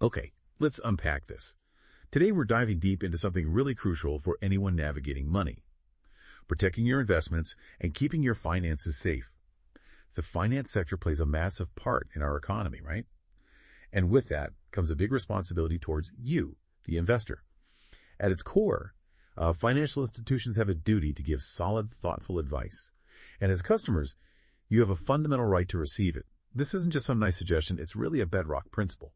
Okay, let's unpack this. Today we're diving deep into something really crucial for anyone navigating money: protecting your investments and keeping your finances safe. The finance sector plays a massive part in our economy, right? And with that comes a big responsibility towards you, the investor. At its core, financial institutions have a duty to give solid, thoughtful advice. And as customers, you have a fundamental right to receive it. This isn't just some nice suggestion, it's really a bedrock principle,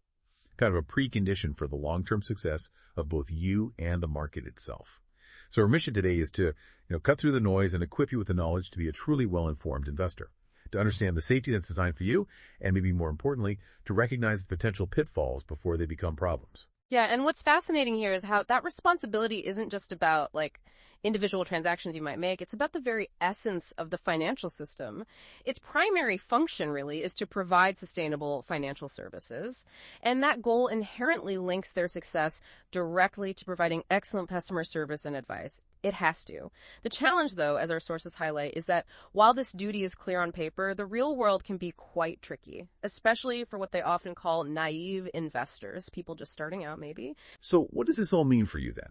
kind of a precondition for the long-term success of both you and the market itself. So our mission today is to cut through the noise and equip you with the knowledge to be a truly well-informed investor, to understand the safety that's designed for you, and maybe more importantly, to recognize the potential pitfalls before they become problems. Yeah, and what's fascinating here is how that responsibility isn't just about individual transactions you might make. It's about the very essence of the financial system. Its primary function really is to provide sustainable financial services, and that goal inherently links their success directly to providing excellent customer service and advice. It has to. The challenge, though, as our sources highlight, is that while this duty is clear on paper, the real world can be quite tricky, especially for what they often call naive investors, people just starting out maybe. So what does this all mean for you then?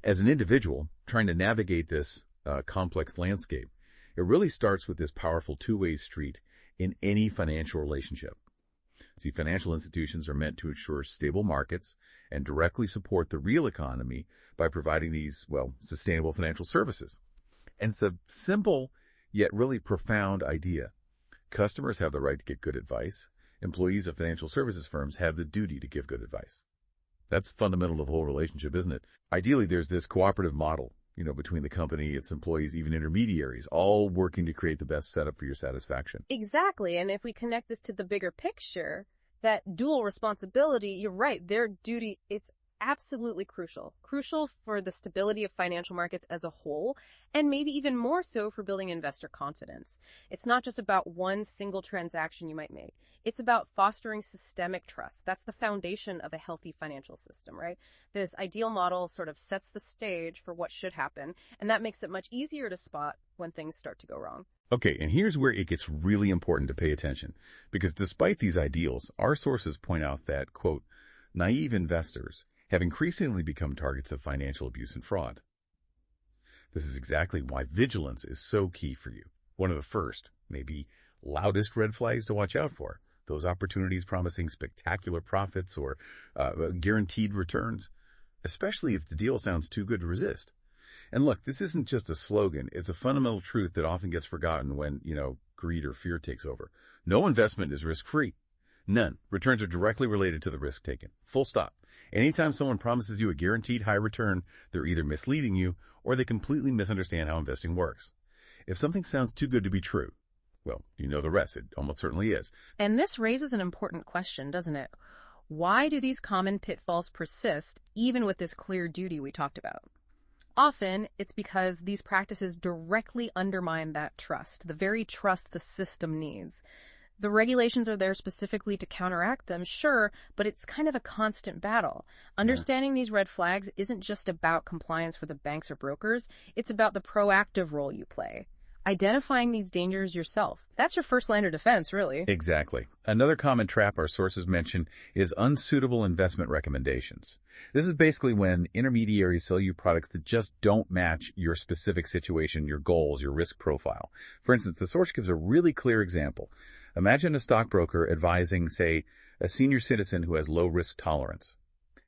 As an individual trying to navigate this complex landscape, it really starts with this powerful two-way street in any financial relationship. See, financial institutions are meant to ensure stable markets and directly support the real economy by providing these, sustainable financial services. And it's a simple yet really profound idea. Customers have the right to get good advice. Employees of financial services firms have the duty to give good advice. That's fundamental to the whole relationship, isn't it? Ideally, there's this cooperative model, between the company, its employees, even intermediaries, all working to create the best setup for your satisfaction. Exactly. And if we connect this to the bigger picture, that dual responsibility, you're right, their duty, it's absolutely crucial. Crucial for the stability of financial markets as a whole, and maybe even more so for building investor confidence. It's not just about one single transaction you might make. It's about fostering systemic trust. That's the foundation of a healthy financial system, right? This ideal model sort of sets the stage for what should happen, and that makes it much easier to spot when things start to go wrong. Okay, and here's where it gets really important to pay attention, because despite these ideals, our sources point out that, quote, naive investors have increasingly become targets of financial abuse and fraud. This is exactly why vigilance is so key for you. One of the first, maybe loudest red flags to watch out for, those opportunities promising spectacular profits or guaranteed returns, especially if the deal sounds too good to resist. And look, this isn't just a slogan. It's a fundamental truth that often gets forgotten when, greed or fear takes over. No investment is risk-free. None. Returns are directly related to the risk taken. Full stop. Anytime someone promises you a guaranteed high return, they're either misleading you or they completely misunderstand how investing works. If something sounds too good to be true, well, you know the rest. It almost certainly is. And this raises an important question, doesn't it? Why do these common pitfalls persist even with this clear duty we talked about? Often, it's because these practices directly undermine that trust, the very trust the system needs. The regulations are there specifically to counteract them, sure, but it's kind of a constant battle. Understanding these red flags isn't just about compliance for the banks or brokers, it's about the proactive role you play. Identifying these dangers yourself. That's your first line of defense, really. Exactly. Another common trap our sources mention is unsuitable investment recommendations. This is basically when intermediaries sell you products that just don't match your specific situation, your goals, your risk profile. For instance, the source gives a really clear example. Imagine a stockbroker advising, say, a senior citizen who has low risk tolerance,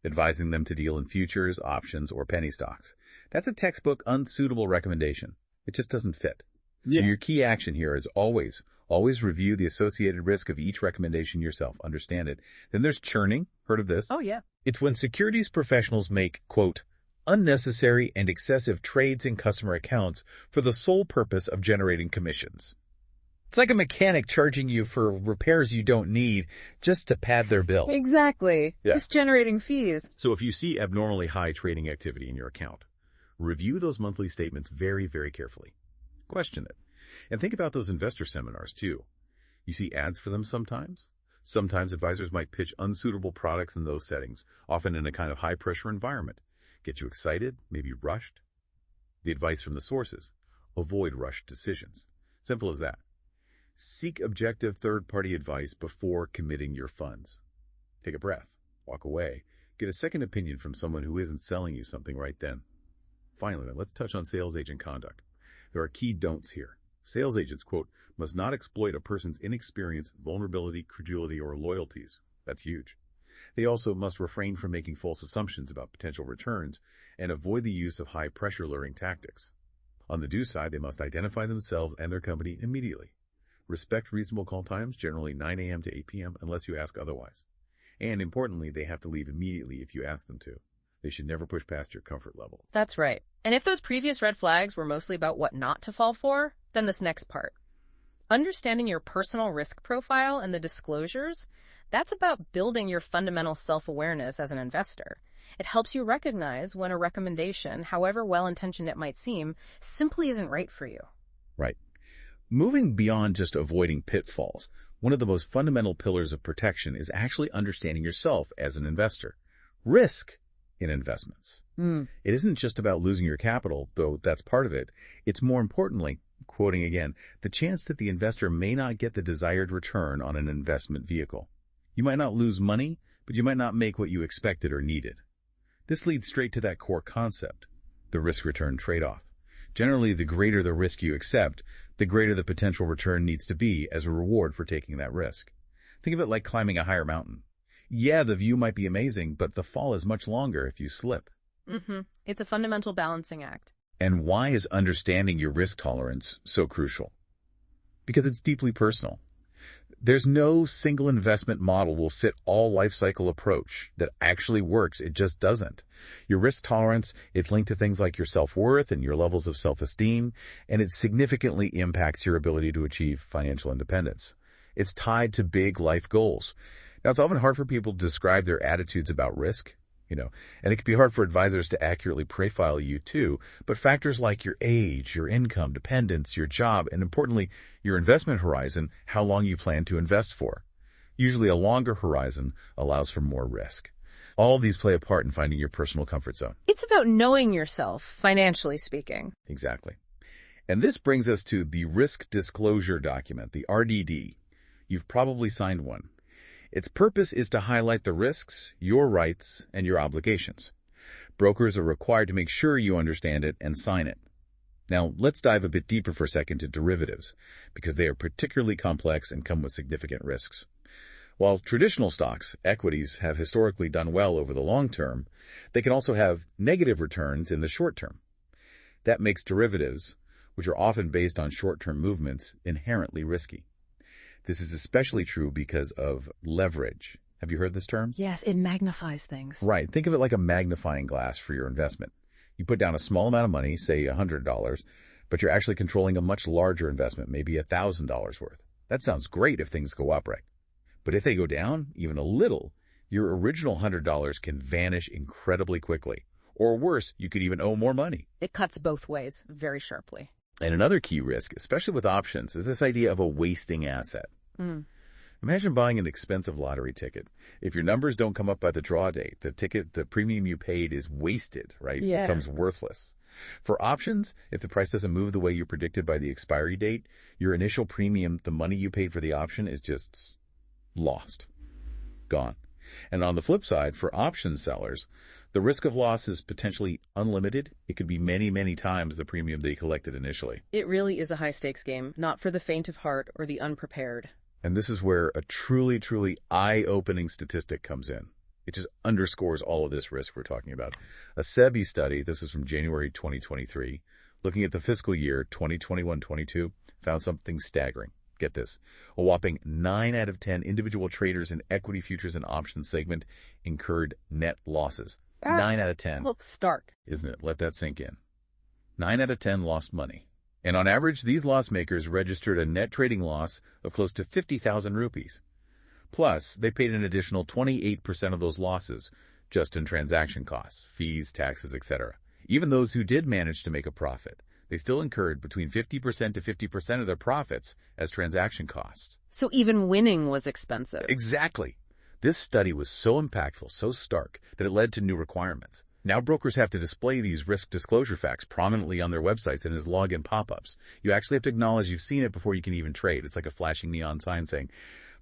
advising them to deal in futures, options, or penny stocks. That's a textbook unsuitable recommendation. It just doesn't fit. Yeah. So your key action here is always review the associated risk of each recommendation yourself. Understand it. Then there's churning. Heard of this? Oh, yeah. It's when securities professionals make, quote, unnecessary and excessive trades in customer accounts for the sole purpose of generating commissions. It's like a mechanic charging you for repairs you don't need just to pad their bill. Exactly. Yeah. Just generating fees. So if you see abnormally high trading activity in your account, review those monthly statements very, very carefully. Question it. And think about those investor seminars, too. You see ads for them sometimes? Sometimes advisors might pitch unsuitable products in those settings, often in a kind of high-pressure environment. Get you excited, maybe rushed. The advice from the sources: avoid rushed decisions. Simple as that. Seek objective third-party advice before committing your funds. Take a breath. Walk away. Get a second opinion from someone who isn't selling you something right then. Finally, let's touch on sales agent conduct. There are key don'ts here. Sales agents, quote, must not exploit a person's inexperience, vulnerability, credulity, or loyalties. That's huge. They also must refrain from making false assumptions about potential returns and avoid the use of high-pressure luring tactics. On the do side, they must identify themselves and their company immediately. Respect reasonable call times, generally 9 a.m. to 8 p.m., unless you ask otherwise. And importantly, they have to leave immediately if you ask them to. They should never push past your comfort level. That's right. And if those previous red flags were mostly about what not to fall for, then this next part. Understanding your personal risk profile and the disclosures, that's about building your fundamental self-awareness as an investor. It helps you recognize when a recommendation, however well-intentioned it might seem, simply isn't right for you. Right. Moving beyond just avoiding pitfalls, one of the most fundamental pillars of protection is actually understanding yourself as an investor. Risk in investments. It isn't just about losing your capital, though that's part of it. It's more importantly, quoting again, the chance that the investor may not get the desired return on an investment vehicle. You might not lose money, but you might not make what you expected or needed. This leads straight to that core concept, the risk-return trade-off. Generally, the greater the risk you accept, the greater the potential return needs to be as a reward for taking that risk. Think of it like climbing a higher mountain. Yeah, the view might be amazing, but the fall is much longer if you slip. It's a fundamental balancing act. And why is understanding your risk tolerance so crucial? Because it's deeply personal. There's no single investment model will fit all life cycle approach that actually works. It just doesn't. Your risk tolerance, it's linked to things like your self-worth and your levels of self-esteem, and it significantly impacts your ability to achieve financial independence. It's tied to big life goals. Now, it's often hard for people to describe their attitudes about risk, and it can be hard for advisors to accurately profile you too, but factors like your age, your income, dependence, your job, and importantly, your investment horizon, how long you plan to invest for. Usually a longer horizon allows for more risk. All of these play a part in finding your personal comfort zone. It's about knowing yourself, financially speaking. Exactly. And this brings us to the Risk Disclosure Document, the RDD. You've probably signed one. Its purpose is to highlight the risks, your rights, and your obligations. Brokers are required to make sure you understand it and sign it. Now, let's dive a bit deeper for a second to derivatives, because they are particularly complex and come with significant risks. While traditional stocks, equities, have historically done well over the long term, they can also have negative returns in the short term. That makes derivatives, which are often based on short-term movements, inherently risky. This is especially true because of leverage. Have you heard this term? Yes, it magnifies things. Right. Think of it like a magnifying glass for your investment. You put down a small amount of money, say $100, but you're actually controlling a much larger investment, maybe $1,000 worth. That sounds great if things go up, right? But if they go down, even a little, your original $100 can vanish incredibly quickly. Or worse, you could even owe more money. It cuts both ways very sharply. And another key risk, especially with options, is this idea of a wasting asset. Imagine buying an expensive lottery ticket. If your numbers don't come up by the draw date, the premium you paid is wasted, right? Yeah. It becomes worthless. For options, if the price doesn't move the way you predicted by the expiry date, your initial premium, the money you paid for the option, is just lost, gone. And on the flip side, for option sellers, the risk of loss is potentially unlimited. It could be many, many times the premium they collected initially. It really is a high-stakes game, not for the faint of heart or the unprepared. And this is where a truly, truly eye-opening statistic comes in. It just underscores all of this risk we're talking about. A SEBI study, this is from January 2023, looking at the fiscal year 2021-22, found something staggering. Get this. A whopping 9 out of 10 individual traders in equity futures and options segment incurred net losses. 9 out of 10. Looks stark. Isn't it? Let that sink in. 9 out of 10 lost money. And on average, these loss makers registered a net trading loss of close to 50,000 rupees. Plus, they paid an additional 28% of those losses just in transaction costs, fees, taxes, etc. Even those who did manage to make a profit, they still incurred between 50% to 50% of their profits as transaction costs. So even winning was expensive. Exactly. This study was so impactful, so stark, that it led to new requirements. Now brokers have to display these risk disclosure facts prominently on their websites and as login pop-ups. You actually have to acknowledge you've seen it before you can even trade. It's like a flashing neon sign saying,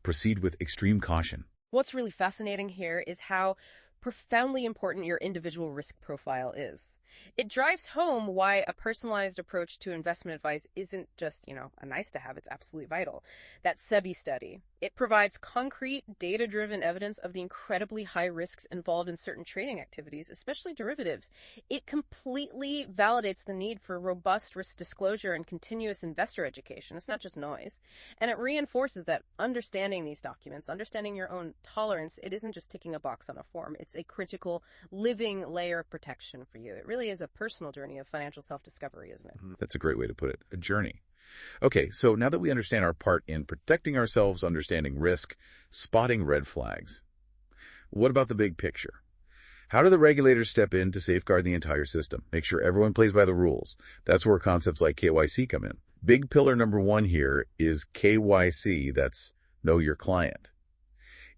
proceed with extreme caution. What's really fascinating here is how profoundly important your individual risk profile is. It drives home why a personalized approach to investment advice isn't just, a nice to have, it's absolutely vital. That SEBI study, it provides concrete, data-driven evidence of the incredibly high risks involved in certain trading activities, especially derivatives. It completely validates the need for robust risk disclosure and continuous investor education. It's not just noise. And it reinforces that understanding these documents, understanding your own tolerance, it isn't just ticking a box on a form. It's a critical, living layer of protection for you. It really is a personal journey of financial self-discovery, isn't it? That's a great way to put it, a journey. Okay, so now that we understand our part in protecting ourselves, understanding risk, spotting red flags, what about the big picture? How do the regulators step in to safeguard the entire system, make sure everyone plays by the rules? That's where concepts like KYC come in. Big pillar number one here is KYC, that's know your client.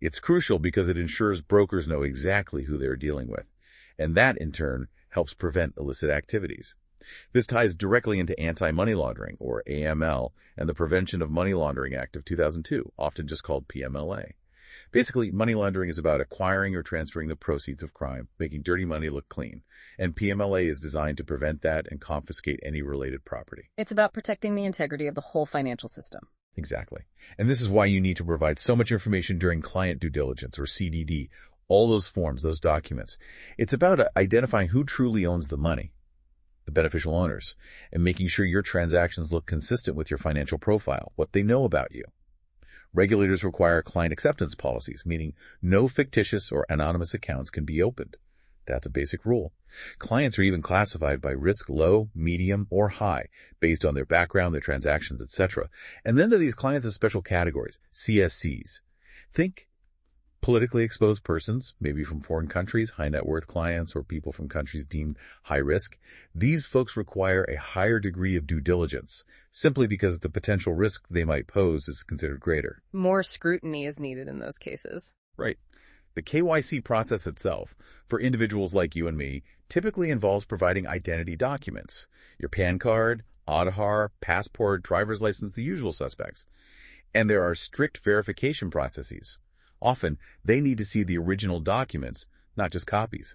It's crucial because it ensures brokers know exactly who they're dealing with, and that, in turn, helps prevent illicit activities. This ties directly into Anti-Money Laundering, or AML, and the Prevention of Money Laundering Act of 2002, often just called PMLA. Basically, money laundering is about acquiring or transferring the proceeds of crime, making dirty money look clean, and PMLA is designed to prevent that and confiscate any related property. It's about protecting the integrity of the whole financial system. Exactly. And this is why you need to provide so much information during client due diligence, or CDD, all those forms, those documents. It's about identifying who truly owns the money, the beneficial owners, and making sure your transactions look consistent with your financial profile, what they know about you. Regulators require client acceptance policies, meaning no fictitious or anonymous accounts can be opened. That's a basic rule. Clients are even classified by risk low, medium, or high, based on their background, their transactions, etc. And then there are these clients of special categories, CSCs. Think politically exposed persons, maybe from foreign countries, high net worth clients, or people from countries deemed high risk. These folks require a higher degree of due diligence, simply because the potential risk they might pose is considered greater. More scrutiny is needed in those cases. Right. The KYC process itself, for individuals like you and me, typically involves providing identity documents. Your PAN card, Aadhaar, passport, driver's license, the usual suspects. And there are strict verification processes. Often, they need to see the original documents, not just copies.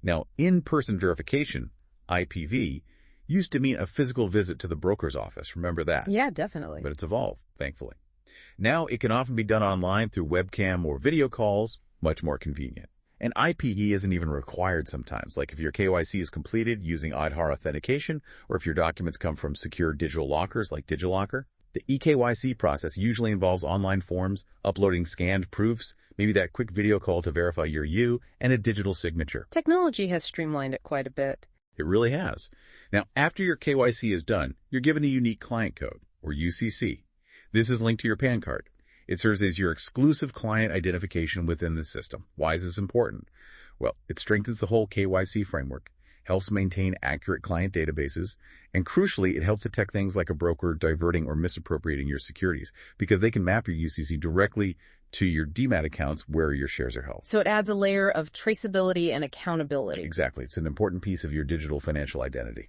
Now, in-person verification, IPV, used to mean a physical visit to the broker's office. Remember that? Yeah, definitely. But it's evolved, thankfully. Now, it can often be done online through webcam or video calls, much more convenient. And IPE isn't even required sometimes, like if your KYC is completed using Aadhaar authentication, or if your documents come from secure digital lockers like DigiLocker. The eKYC process usually involves online forms, uploading scanned proofs, maybe that quick video call to verify you're you, and a digital signature. Technology has streamlined it quite a bit. It really has. Now, after your KYC is done, you're given a unique client code, or UCC. This is linked to your PAN card. It serves as your exclusive client identification within the system. Why is this important? Well, it strengthens the whole KYC framework, helps maintain accurate client databases, and crucially, it helps detect things like a broker diverting or misappropriating your securities, because they can map your UCC directly to your DMAT accounts where your shares are held. So it adds a layer of traceability and accountability. Exactly. It's an important piece of your digital financial identity.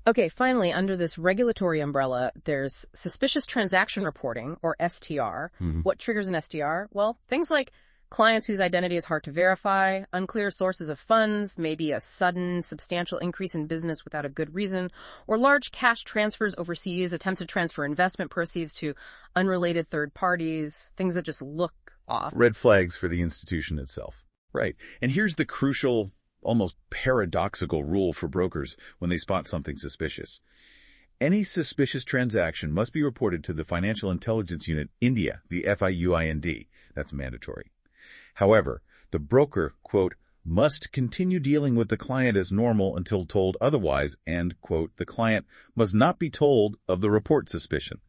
Okay, finally, under this regulatory umbrella, there's suspicious transaction reporting, or STR. What triggers an STR? Well, things like clients whose identity is hard to verify, unclear sources of funds, maybe a sudden, substantial increase in business without a good reason, or large cash transfers overseas, attempts to transfer investment proceeds to unrelated third parties, things that just look off. Red flags for the institution itself. Right. And here's the crucial, almost paradoxical rule for brokers when they spot something suspicious. Any suspicious transaction must be reported to the Financial Intelligence Unit, India, the FIUIND. That's mandatory. However, the broker, quote, must continue dealing with the client as normal until told otherwise, and, quote, the client must not be told of the report suspicion.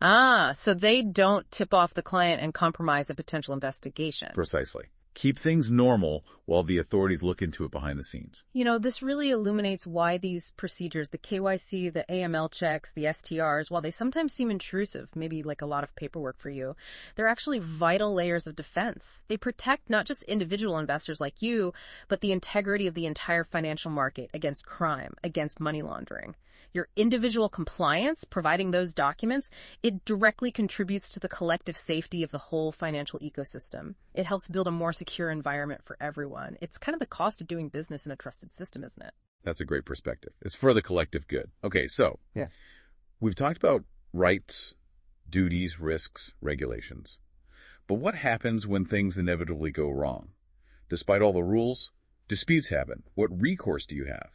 So they don't tip off the client and compromise a potential investigation. Precisely. Keep things normal while the authorities look into it behind the scenes. You know, this really illuminates why these procedures, the KYC, the AML checks, the STRs, while they sometimes seem intrusive, maybe like a lot of paperwork for you, they're actually vital layers of defense. They protect not just individual investors like you, but the integrity of the entire financial market against crime, against money laundering. Your individual compliance, providing those documents, it directly contributes to the collective safety of the whole financial ecosystem. It helps build a more secure environment for everyone. It's kind of the cost of doing business in a trusted system, isn't it? That's a great perspective. It's for the collective good. Okay, so we've talked about rights, duties, risks, regulations. But what happens when things inevitably go wrong? Despite all the rules, disputes happen. What recourse do you have?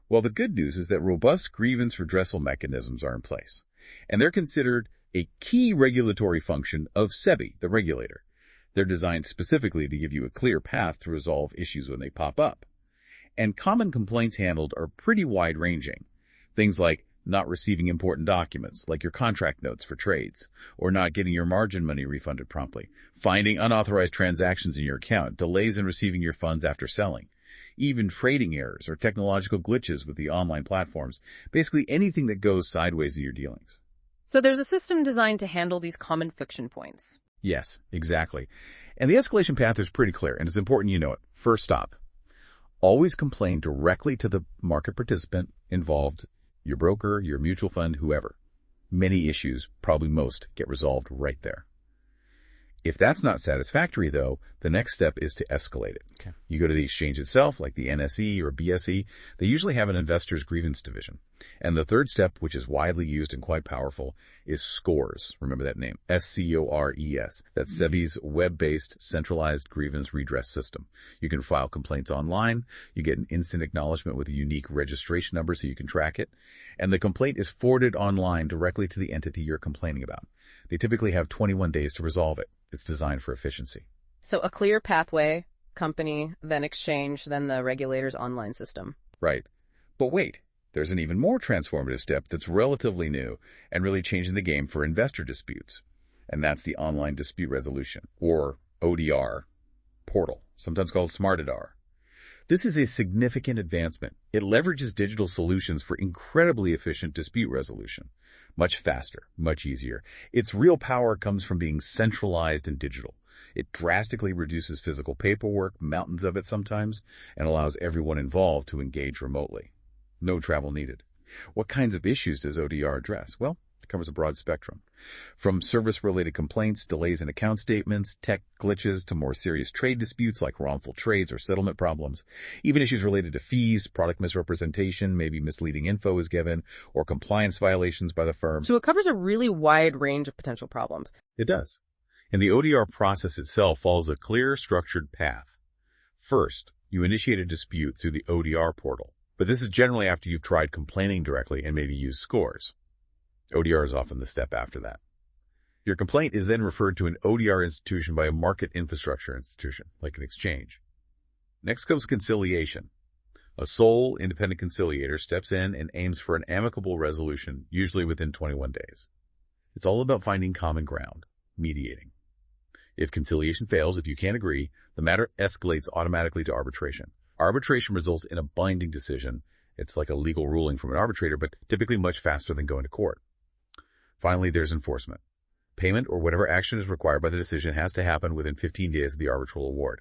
Well, the good news is that robust grievance redressal mechanisms are in place, and they're considered a key regulatory function of SEBI, the regulator. They're designed specifically to give you a clear path to resolve issues when they pop up. And common complaints handled are pretty wide-ranging. Things like not receiving important documents, like your contract notes for trades, or not getting your margin money refunded promptly, finding unauthorized transactions in your account, delays in receiving your funds after selling, even trading errors or technological glitches with the online platforms, basically anything that goes sideways in your dealings. So there's a system designed to handle these common friction points. Yes, exactly. And the escalation path is pretty clear, and it's important you know it. First stop. Always complain directly to the market participant involved, your broker, your mutual fund, whoever. Many issues, probably most, get resolved right there. If that's not satisfactory, though, the next step is to escalate it. Okay. You go to the exchange itself, like the NSE or BSE. They usually have an investor's grievance division. And the third step, which is widely used and quite powerful, is SCORES. Remember that name, SCORES. That's SEBI's web-based centralized grievance redress system. You can file complaints online. You get an instant acknowledgement with a unique registration number so you can track it. And the complaint is forwarded online directly to the entity you're complaining about. They typically have 21 days to resolve it. It's designed for efficiency. So a clear pathway, company, then exchange, then the regulator's online system. Right. But wait, there's an even more transformative step that's relatively new and really changing the game for investor disputes. And that's the online dispute resolution, or ODR, portal, sometimes called SmartADR. This is a significant advancement. It leverages digital solutions for incredibly efficient dispute resolution. Much faster, much easier. Its real power comes from being centralized and digital. It drastically reduces physical paperwork, mountains of it sometimes, and allows everyone involved to engage remotely. No travel needed. What kinds of issues does ODR address? Well, it covers a broad spectrum. From service-related complaints, delays in account statements, tech glitches, to more serious trade disputes like wrongful trades or settlement problems, even issues related to fees, product misrepresentation, maybe misleading info is given, or compliance violations by the firm. So it covers a really wide range of potential problems. It does. And the ODR process itself follows a clear, structured path. First, you initiate a dispute through the ODR portal, but this is generally after you've tried complaining directly and maybe used SCORES. ODR is often the step after that. Your complaint is then referred to an ODR institution by a market infrastructure institution, like an exchange. Next comes conciliation. A sole independent conciliator steps in and aims for an amicable resolution, usually within 21 days. It's all about finding common ground, mediating. If conciliation fails, if you can't agree, the matter escalates automatically to arbitration. Arbitration results in a binding decision. It's like a legal ruling from an arbitrator, but typically much faster than going to court. Finally, there's enforcement. Payment or whatever action is required by the decision has to happen within 15 days of the arbitral award.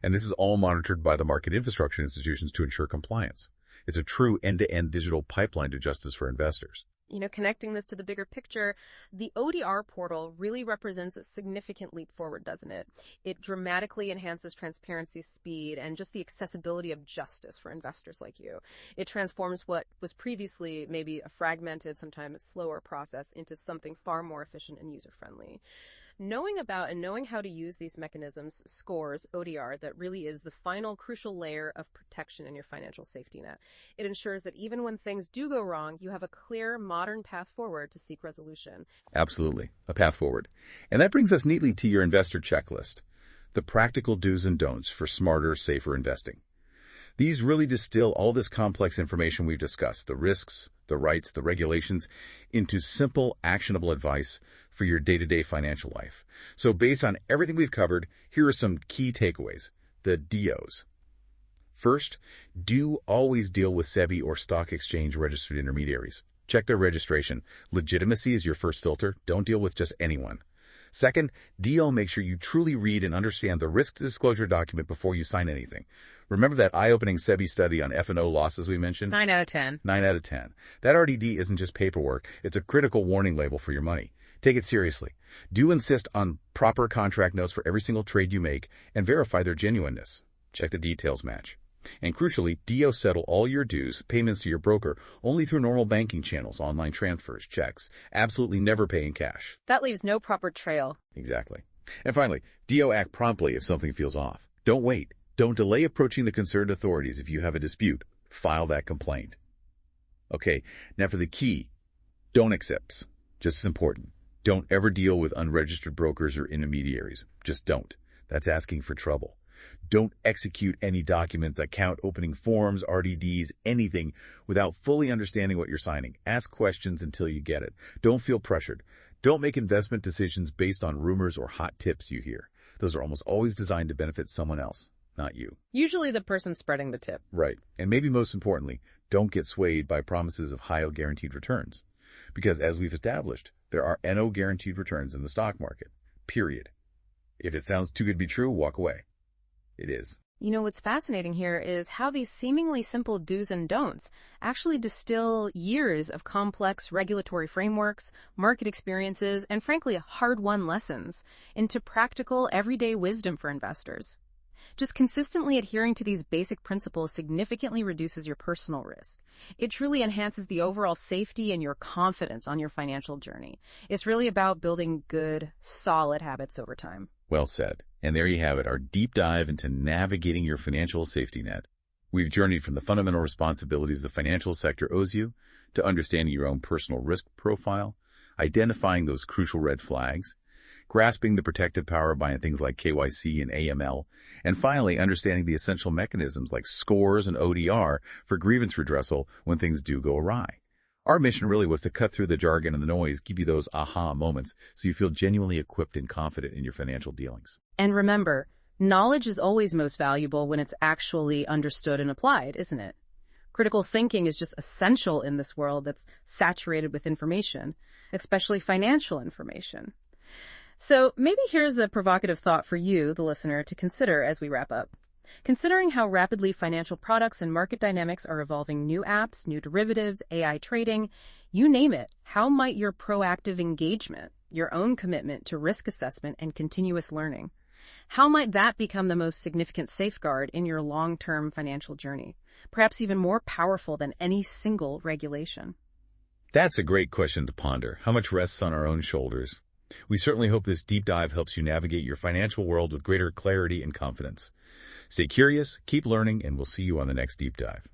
And this is all monitored by the market infrastructure institutions to ensure compliance. It's a true end-to-end digital pipeline to justice for investors. Connecting this to the bigger picture, the ODR portal really represents a significant leap forward, doesn't it? It dramatically enhances transparency, speed, and just the accessibility of justice for investors like you. It transforms what was previously maybe a fragmented, sometimes slower process into something far more efficient and user-friendly. Knowing about and knowing how to use these mechanisms, SCORES, ODR, that really is the final crucial layer of protection in your financial safety net. It ensures that even when things do go wrong, you have a clear, modern path forward to seek resolution. Absolutely, a path forward. And that brings us neatly to your investor checklist, the practical do's and don'ts for smarter, safer investing. These really distill all this complex information we've discussed, the risks, the rights, the regulations, into simple, actionable advice for your day-to-day financial life. So based on everything we've covered, here are some key takeaways, the DOs. First, do always deal with SEBI or stock exchange registered intermediaries. Check their registration. Legitimacy is your first filter. Don't deal with just anyone. Second, DO makes sure you truly read and understand the risk disclosure document before you sign anything. Remember that eye-opening SEBI study on F&O losses we mentioned? 9 out of 10. 9 out of 10. That RDD isn't just paperwork, it's a critical warning label for your money. Take it seriously. Do insist on proper contract notes for every single trade you make and verify their genuineness. Check the details match. And crucially, DO settle all your dues, payments to your broker, only through normal banking channels, online transfers, checks. Absolutely never pay in cash. That leaves no proper trail. Exactly. And finally, DO act promptly if something feels off. Don't wait. Don't delay approaching the concerned authorities if you have a dispute. File that complaint. Okay, now for the key. Don't accept. Just as important. Don't ever deal with unregistered brokers or intermediaries. Just don't. That's asking for trouble. Don't execute any documents, account opening forms, RDDs, anything without fully understanding what you're signing. Ask questions until you get it. Don't feel pressured. Don't make investment decisions based on rumors or hot tips you hear. Those are almost always designed to benefit someone else, not you. Usually the person spreading the tip. Right. And maybe most importantly, don't get swayed by promises of high guaranteed returns. Because as we've established, there are NO guaranteed returns in the stock market. Period. If it sounds too good to be true, walk away. It is. You know, what's fascinating here is how these seemingly simple do's and don'ts actually distill years of complex regulatory frameworks, market experiences, and frankly, hard-won lessons into practical, everyday wisdom for investors. Just consistently adhering to these basic principles significantly reduces your personal risk. It truly enhances the overall safety and your confidence on your financial journey. It's really about building good, solid habits over time. Well said. And there you have it, our deep dive into navigating your financial safety net. We've journeyed from the fundamental responsibilities the financial sector owes you to understanding your own personal risk profile, identifying those crucial red flags, grasping the protective power behind things like KYC and AML, and finally understanding the essential mechanisms like scores and ODR for grievance redressal when things do go awry. Our mission really was to cut through the jargon and the noise, give you those aha moments so you feel genuinely equipped and confident in your financial dealings. And remember, knowledge is always most valuable when it's actually understood and applied, isn't it? Critical thinking is just essential in this world that's saturated with information, especially financial information. So maybe here's a provocative thought for you, the listener, to consider as we wrap up. Considering how rapidly financial products and market dynamics are evolving, new apps, new derivatives, AI trading, you name it, how might your proactive engagement, your own commitment to risk assessment and continuous learning, how might that become the most significant safeguard in your long-term financial journey, perhaps even more powerful than any single regulation? That's a great question to ponder. How much rests on our own shoulders? We certainly hope this deep dive helps you navigate your financial world with greater clarity and confidence. Stay curious, keep learning, and we'll see you on the next deep dive.